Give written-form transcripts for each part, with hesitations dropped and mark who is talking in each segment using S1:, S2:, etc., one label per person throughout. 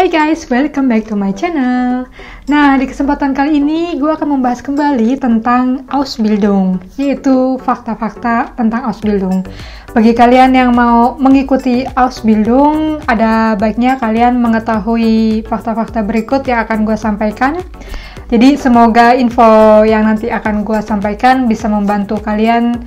S1: Hai guys, welcome back to my channel. Nah, di kesempatan kali ini gue akan membahas kembali tentang Ausbildung, yaitu fakta-fakta tentang Ausbildung. Bagi kalian yang mau mengikuti Ausbildung, ada baiknya kalian mengetahui fakta-fakta berikut yang akan gue sampaikan. Jadi semoga info yang nanti akan gue sampaikan bisa membantu kalian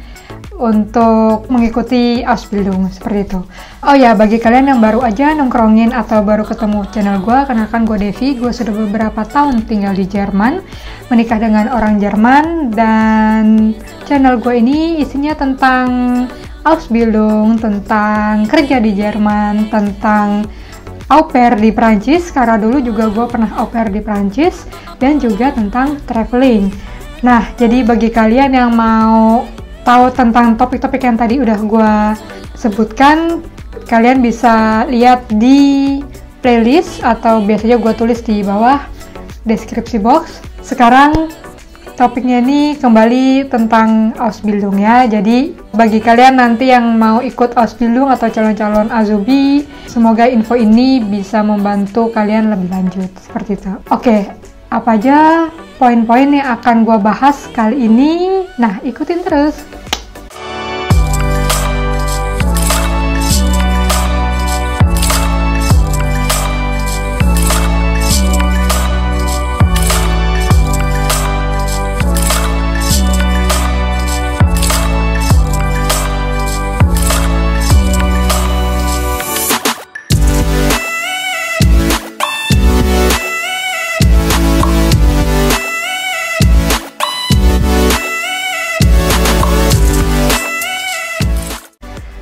S1: untuk mengikuti Ausbildung seperti itu. Oh ya, bagi kalian yang baru aja nongkrongin atau baru ketemu channel gue, kenalkan gue Devi. Gue sudah beberapa tahun tinggal di Jerman, menikah dengan orang Jerman, dan channel gue ini isinya tentang Ausbildung, tentang kerja di Jerman, tentang au pair di Prancis, karena dulu juga gue pernah au pair di Prancis, dan juga tentang traveling. Nah, jadi bagi kalian yang mau tahu tentang topik-topik yang tadi udah gue sebutkan, kalian bisa lihat di playlist atau biasanya gue tulis di bawah deskripsi box. Sekarang topiknya ini kembali tentang Ausbildung ya. Jadi bagi kalian nanti yang mau ikut Ausbildung atau calon-calon Azubi, semoga info ini bisa membantu kalian lebih lanjut seperti itu. Oke, apa aja poin-poin yang akan gue bahas kali ini? Nah, ikutin terus.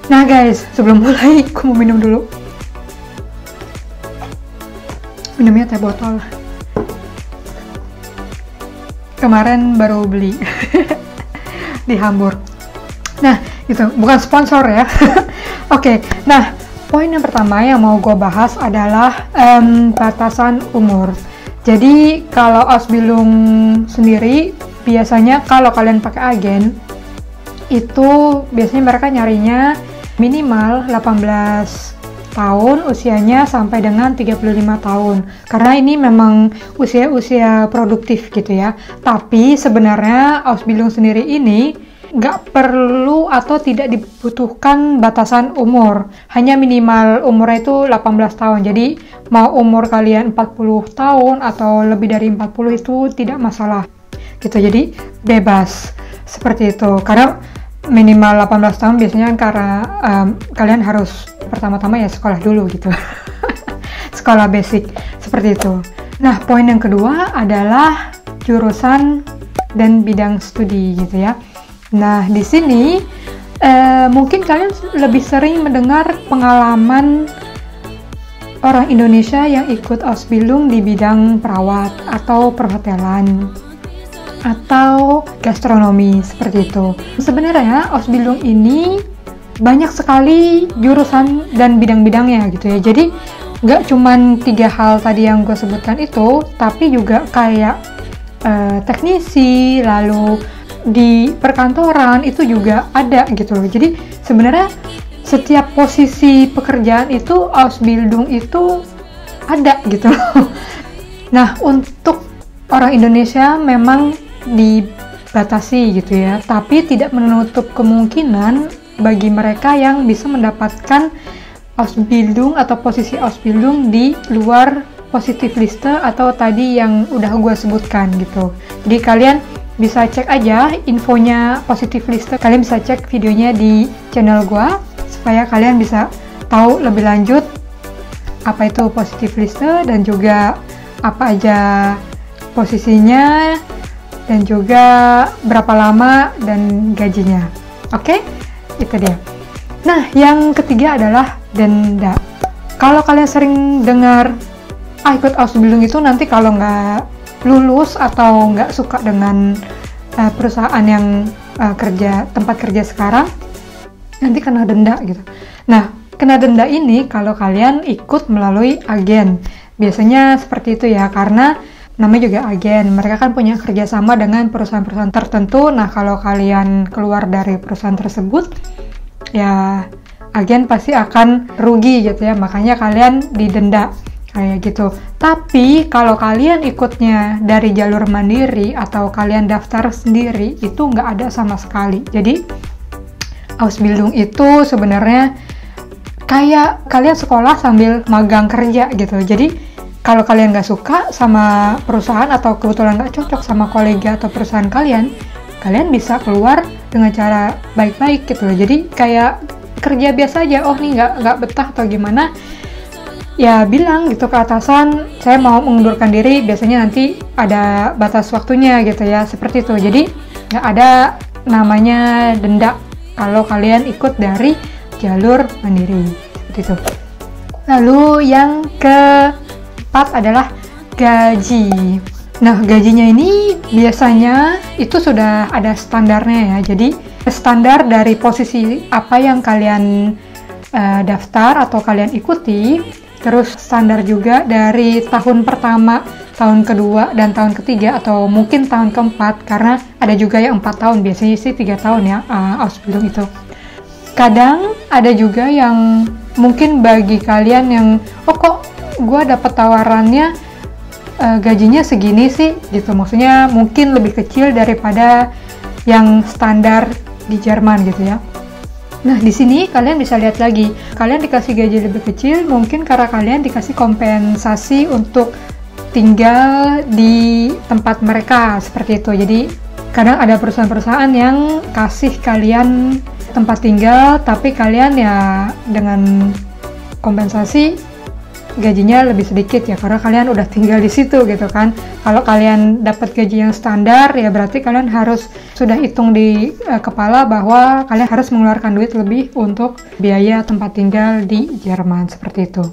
S1: Nah guys, sebelum mulai, aku mau minum dulu. Minumnya teh botol. Kemarin baru beli di Hamburg. Nah, itu bukan sponsor ya. Oke, nah poin yang pertama yang mau gue bahas adalah batasan umur. Jadi kalau Ausbildung sendiri, biasanya kalau kalian pakai agen, itu biasanya mereka nyarinya minimal 18 tahun usianya sampai dengan 35 tahun, karena ini memang usia-usia produktif gitu ya. Tapi sebenarnya Ausbildung sendiri ini nggak perlu atau tidak dibutuhkan batasan umur, hanya minimal umurnya itu 18 tahun. Jadi mau umur kalian 40 tahun atau lebih dari 40 itu tidak masalah gitu, jadi bebas seperti itu. Karena minimal 18 tahun biasanya karena kalian harus pertama-tama ya sekolah dulu gitu. Sekolah basic seperti itu. Nah, poin yang kedua adalah jurusan dan bidang studi gitu ya. Nah, di sini mungkin kalian lebih sering mendengar pengalaman orang Indonesia yang ikut Ausbildung di bidang perawat atau perhotelan atau gastronomi seperti itu. Sebenarnya Ausbildung ini banyak sekali jurusan dan bidang-bidangnya gitu ya. Jadi nggak cuman 3 hal tadi yang gue sebutkan itu, tapi juga kayak teknisi, lalu di perkantoran itu juga ada gitu. Jadi sebenarnya setiap posisi pekerjaan itu Ausbildung itu ada gitu. Nah, untuk orang Indonesia memang dibatasi gitu ya, tapi tidak menutup kemungkinan bagi mereka yang bisa mendapatkan Ausbildung atau posisi Ausbildung di luar positif liste atau tadi yang udah gue sebutkan gitu. Jadi kalian bisa cek aja infonya positif liste, kalian bisa cek videonya di channel gue supaya kalian bisa tahu lebih lanjut apa itu positif liste dan juga apa aja posisinya, dan juga berapa lama dan gajinya. Oke, itu dia. Nah, yang ketiga adalah denda. Kalau kalian sering dengar ikut Ausbildung itu nanti kalau nggak lulus atau nggak suka dengan perusahaan yang tempat kerja sekarang, nanti kena denda gitu. Nah, kena denda ini kalau kalian ikut melalui agen. Biasanya seperti itu ya, karena namanya juga agen, mereka kan punya kerjasama dengan perusahaan-perusahaan tertentu. Nah, kalau kalian keluar dari perusahaan tersebut, ya agen pasti akan rugi gitu ya, makanya kalian didenda kayak gitu. Tapi kalau kalian ikutnya dari jalur mandiri atau kalian daftar sendiri, itu nggak ada sama sekali. Jadi Ausbildung itu sebenarnya kayak kalian sekolah sambil magang kerja gitu. Jadi kalau kalian nggak suka sama perusahaan atau kebetulan nggak cocok sama kolega atau perusahaan kalian bisa keluar dengan cara baik-baik gitu loh. Jadi kayak kerja biasa aja. Oh nih nggak betah atau gimana, ya bilang gitu ke atasan, saya mau mengundurkan diri. Biasanya nanti ada batas waktunya gitu ya, seperti itu. Jadi nggak ada namanya denda kalau kalian ikut dari jalur mandiri, seperti itu. Lalu yang keempat adalah gaji. Nah, gajinya ini biasanya itu sudah ada standarnya ya. Jadi standar dari posisi apa yang kalian daftar atau kalian ikuti. Terus standar juga dari tahun pertama, tahun kedua, dan tahun ketiga, atau mungkin tahun keempat, karena ada juga yang 4 tahun, biasanya sih 3 tahun ya Ausbildung itu. Kadang ada juga yang mungkin bagi kalian yang, oh kok gue dapet tawarannya gajinya segini sih, gitu. Maksudnya mungkin lebih kecil daripada yang standar di Jerman gitu ya. Nah, di sini kalian bisa lihat lagi, kalian dikasih gaji lebih kecil mungkin karena kalian dikasih kompensasi untuk tinggal di tempat mereka, seperti itu. Jadi, kadang ada perusahaan-perusahaan yang kasih kalian tempat tinggal, tapi kalian ya dengan kompensasi gajinya lebih sedikit ya, karena kalian udah tinggal di situ gitu kan. Kalau kalian dapat gaji yang standar ya berarti kalian harus sudah hitung di kepala bahwa kalian harus mengeluarkan duit lebih untuk biaya tempat tinggal di Jerman, seperti itu.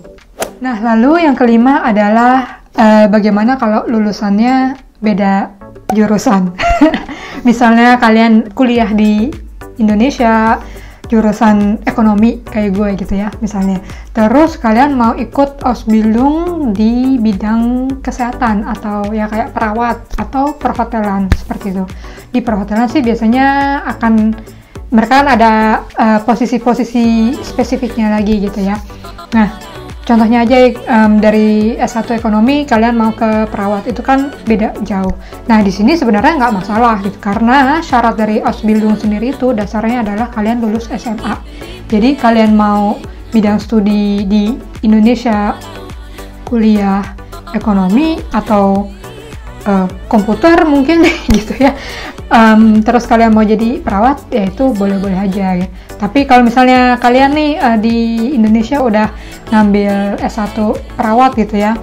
S1: Nah, lalu yang kelima adalah bagaimana kalau lulusannya beda jurusan. Misalnya kalian kuliah di Indonesia jurusan ekonomi kayak gue gitu ya misalnya, terus kalian mau ikut Ausbildung di bidang kesehatan atau ya kayak perawat atau perhotelan, seperti itu. Di perhotelan sih biasanya akan mereka kan ada posisi-posisi spesifiknya lagi gitu ya. Nah, contohnya aja dari S1 ekonomi kalian mau ke perawat, itu kan beda jauh. Nah, di sini sebenarnya nggak masalah gitu, karena syarat dari Ausbildung sendiri itu dasarnya adalah kalian lulus SMA. Jadi kalian mau bidang studi di Indonesia, kuliah ekonomi atau komputer mungkin gitu ya. Terus kalian mau jadi perawat, ya itu boleh-boleh aja ya. Tapi kalau misalnya kalian nih di Indonesia udah ngambil S1 perawat gitu ya,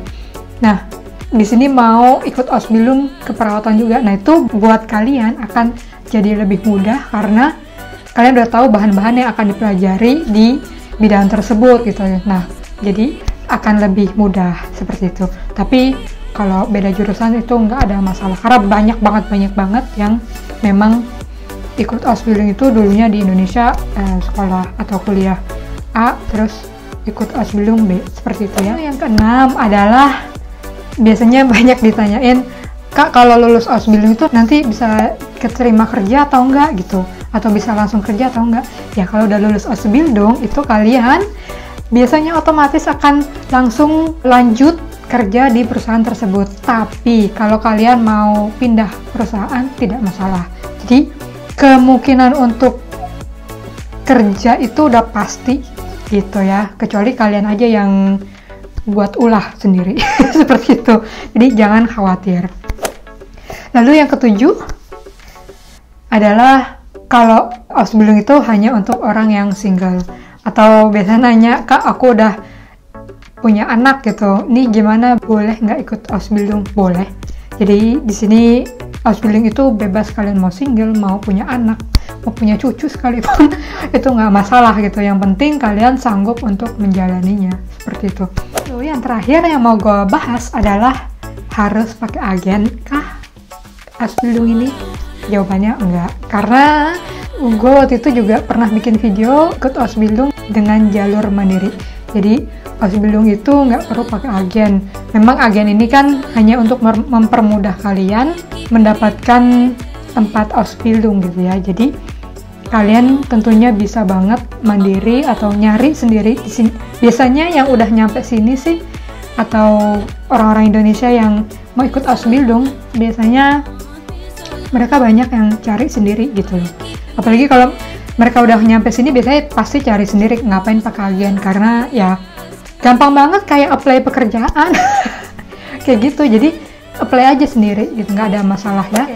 S1: nah di sini mau ikut Ausbildung keperawatan juga, nah itu buat kalian akan jadi lebih mudah karena kalian udah tahu bahan-bahan yang akan dipelajari di bidang tersebut gitu ya. Nah, jadi akan lebih mudah seperti itu. Tapi kalau beda jurusan itu nggak ada masalah, karena banyak banget yang memang ikut Ausbildung itu dulunya di Indonesia sekolah atau kuliah A terus ikut Ausbildung B, seperti itu ya. Yang keenam adalah biasanya banyak ditanyain, Kak, kalau lulus Ausbildung itu nanti bisa keterima kerja atau enggak gitu, atau bisa langsung kerja atau enggak. Ya kalau udah lulus Ausbildung itu kalian biasanya otomatis akan langsung lanjut kerja di perusahaan tersebut. Tapi kalau kalian mau pindah perusahaan tidak masalah. Jadi kemungkinan untuk kerja itu udah pasti gitu ya, kecuali kalian aja yang buat ulah sendiri seperti itu. Jadi jangan khawatir. Lalu yang ketujuh adalah kalau Ausbildung itu hanya untuk orang yang single, atau biasanya nanya, Kak, aku udah punya anak gitu, nih gimana, boleh nggak ikut Ausbildung? Boleh. Jadi di sini Ausbildung itu bebas, kalian mau single, mau punya anak, mau punya cucu sekalipun itu nggak masalah gitu. Yang penting kalian sanggup untuk menjalaninya, seperti itu. Lalu yang terakhir yang mau gue bahas adalah harus pakai agen kah Ausbildung ini? Jawabannya enggak, karena gue waktu itu juga pernah bikin video ikut Ausbildung dengan jalur mandiri. Jadi Ausbildung itu nggak perlu pakai agen. Memang agen ini kan hanya untuk mempermudah kalian mendapatkan tempat Ausbildung gitu ya. Jadi kalian tentunya bisa banget mandiri atau nyari sendiri di sini. Biasanya yang udah nyampe sini sih atau orang-orang Indonesia yang mau ikut Ausbildung, biasanya mereka banyak yang cari sendiri gitu loh. Apalagi kalau mereka udah nyampe sini, biasanya pasti cari sendiri, ngapain pakai agen, karena ya gampang banget kayak apply pekerjaan. Kayak gitu, jadi apply aja sendiri gitu, nggak ada masalah ya.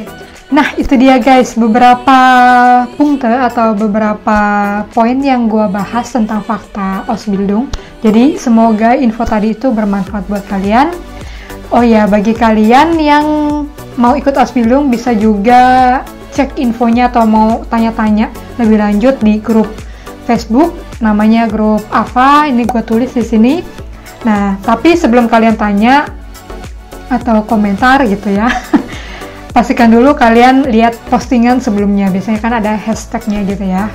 S1: Nah itu dia guys, beberapa punkte atau beberapa poin yang gue bahas tentang fakta Ausbildung. Jadi semoga info tadi itu bermanfaat buat kalian. Oh ya, bagi kalian yang mau ikut Ausbildung bisa juga cek infonya atau mau tanya-tanya lebih lanjut di grup Facebook, namanya grup apa, ini gue tulis di sini. Nah tapi sebelum kalian tanya atau komentar gitu ya, pastikan dulu kalian lihat postingan sebelumnya, biasanya kan ada hashtagnya gitu ya,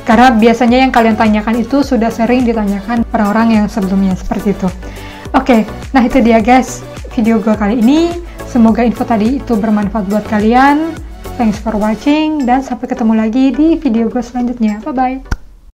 S1: karena biasanya yang kalian tanyakan itu sudah sering ditanyakan orang-orang yang sebelumnya, seperti itu. Oke, nah itu dia guys video gue kali ini, semoga info tadi itu bermanfaat buat kalian. Thanks for watching dan sampai ketemu lagi di video gue selanjutnya, bye bye.